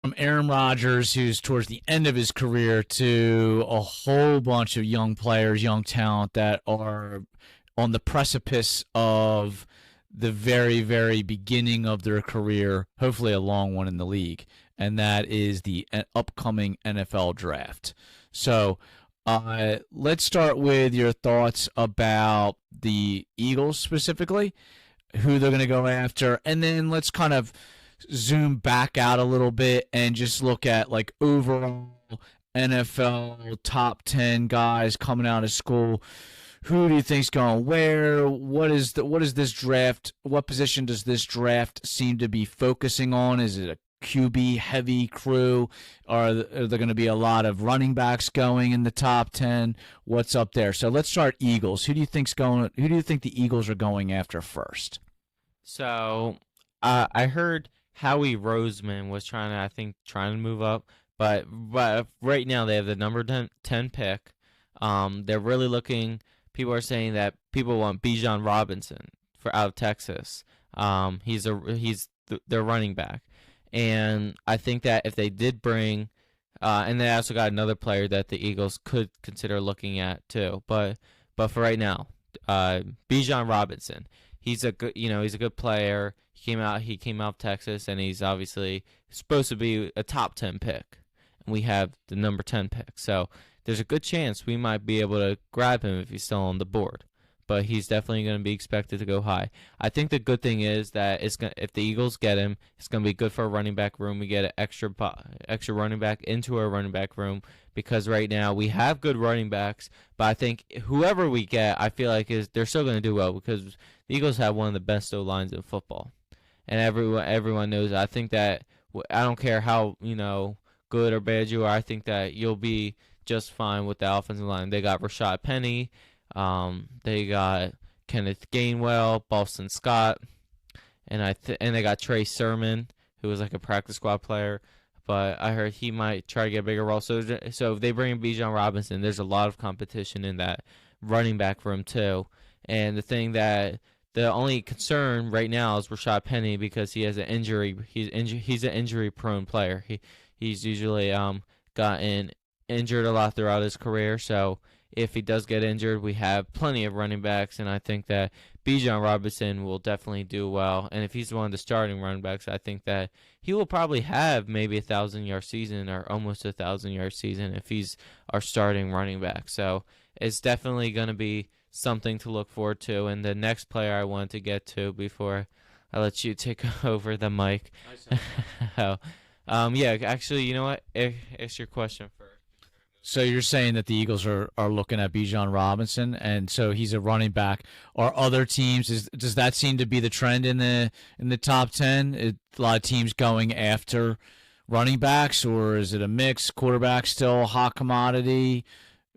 from Aaron Rodgers, who's towards the end of his career, to a whole bunch of young players, young talent that are on the precipice of the very, very beginning of their career, hopefully a long one in the league, and that is the upcoming NFL draft. So let's start with your thoughts about the Eagles specifically, who they're going to go after, and then let's kind of zoom back out a little bit and just look at like overall NFL top 10 guys coming out of school. Who do you think's going where? What is this draft? What position does this draft seem to be focusing on? Is it a QB heavy crew? Are there going to be a lot of running backs going in the top 10? What's up there? So let's start Eagles. Who do you think the Eagles are going after first? So I heard Howie Roseman was trying to move up, but right now they have the number 10 pick. They're really looking. People are saying that people want Bijan Robinson out of Texas. He's their running back, and I think that if they did bring, and they also got another player that the Eagles could consider looking at too. But for right now, Bijan Robinson. He's a good player. He came out of Texas, and he's obviously supposed to be a top 10 pick. And we have the number 10 pick. So there's a good chance we might be able to grab him if he's still on the board. But he's definitely going to be expected to go high. I think the good thing is that if the Eagles get him, it's going to be good for a running back room. We get an extra running back into our running back room, because right now we have good running backs. But I think whoever we get, I feel like they're still going to do well, because the Eagles have one of the best O-lines in football. And everyone knows it. I think that I don't care how good or bad you are. I think that you'll be just fine with the offensive line. They got Rashad Penny. They got Kenneth Gainwell, Boston Scott, and they got Trey Sermon, who was like a practice squad player, but I heard he might try to get a bigger role. So if they bring in Bijan Robinson, there's a lot of competition in that running back room too. And the only concern right now is Rashad Penny, because he has an injury. He's an injury-prone player. He's usually gotten injured a lot throughout his career. So if he does get injured, we have plenty of running backs, and I think that Bijan Robinson will definitely do well. And if he's one of the starting running backs, I think that he will probably have maybe 1,000-yard season or almost 1,000-yard season if he's our starting running back. So it's definitely going to be something to look forward to. And the next player I wanted to get to before I let you take over the mic. Actually, you know what? Ask your question first. So you're saying that the Eagles are looking at Bijan Robinson, and so he's a running back. Are other teams, does that seem to be the trend in the top 10? A lot of teams going after running backs, or is it a mix? Quarterback still a hot commodity?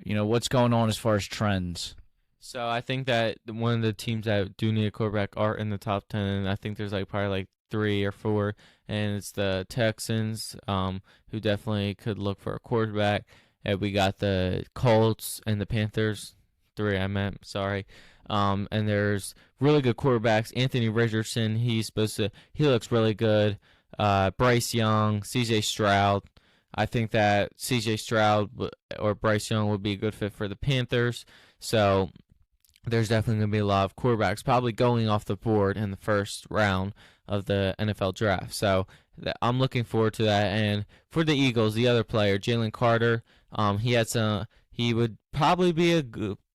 What's going on as far as trends? So I think that one of the teams that do need a quarterback are in the top 10, and I think there's probably 3 or 4, and it's the Texans, who definitely could look for a quarterback. And we got the Colts and the Panthers. 3, I meant. Sorry. And there's really good quarterbacks. Anthony Richardson, he looks really good. Bryce Young, C.J. Stroud. I think that C.J. Stroud or Bryce Young would be a good fit for the Panthers. So there's definitely going to be a lot of quarterbacks probably going off the board in the first round of the NFL draft. So I'm looking forward to that. And for the Eagles, the other player, Jalen Carter, he would probably be a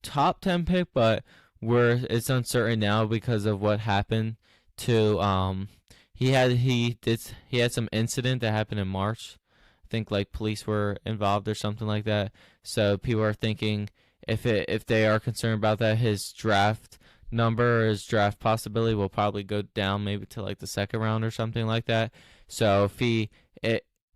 top 10 pick, but it's uncertain now because of what happened to he had some incident that happened in March. I think police were involved or something like that. So people are thinking if they are concerned about that, his draft number or his draft possibility will probably go down maybe to the second round or something like that. So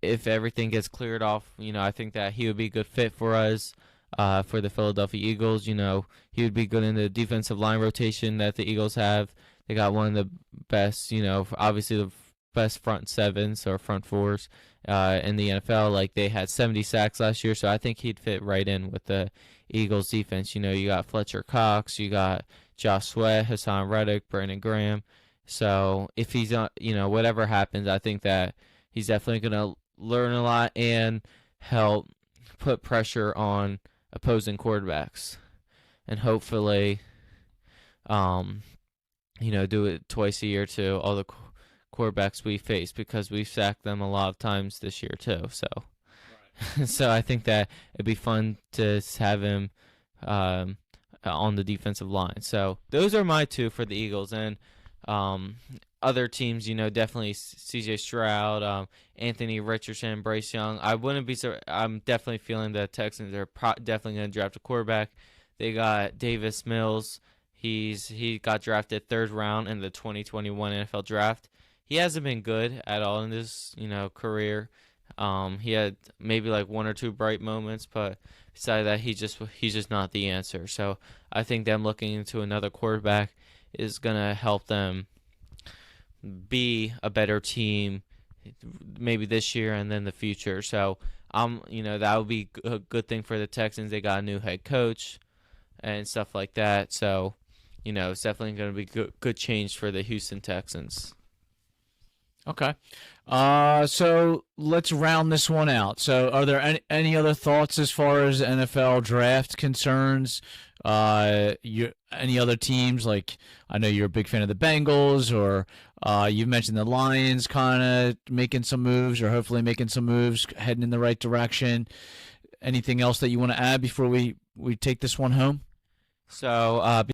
if everything gets cleared off, I think that he would be a good fit for us, for the Philadelphia Eagles. He would be good in the defensive line rotation that the Eagles have. They got one of the best, obviously the best front sevens or front fours in the NFL. They had 70 sacks last year, so I think he'd fit right in with the Eagles defense. You got Fletcher Cox, you got Josh Sweat, Hassan Reddick, Brandon Graham. So if he's whatever happens, I think that he's definitely going to learn a lot and help put pressure on opposing quarterbacks, and hopefully, do it twice a year to all the quarterbacks we face, because we've sacked them a lot of times this year too. So, right. So I think that it'd be fun to have him on the defensive line. So those are my two for the Eagles. And other teams, definitely C.J. Stroud, Anthony Richardson, Bryce Young. I'm definitely feeling the Texans are definitely going to draft a quarterback. They got Davis Mills. He got drafted 3rd round in the 2021 NFL draft. He hasn't been good at all in his career. He had maybe like 1 or 2 bright moments, but besides that, he's just not the answer. So I think them looking into another quarterback is gonna help them be a better team, maybe this year and then the future. So that would be a good thing for the Texans. They got a new head coach and stuff like that. So it's definitely going to be good change for the Houston Texans. Okay. So let's round this one out. So are there any other thoughts as far as NFL draft concerns? Any other teams? Like, I know you're a big fan of the Bengals, or you mentioned the Lions kind of making some moves, or hopefully making some moves, heading in the right direction. Anything else that you want to add before we take this one home? So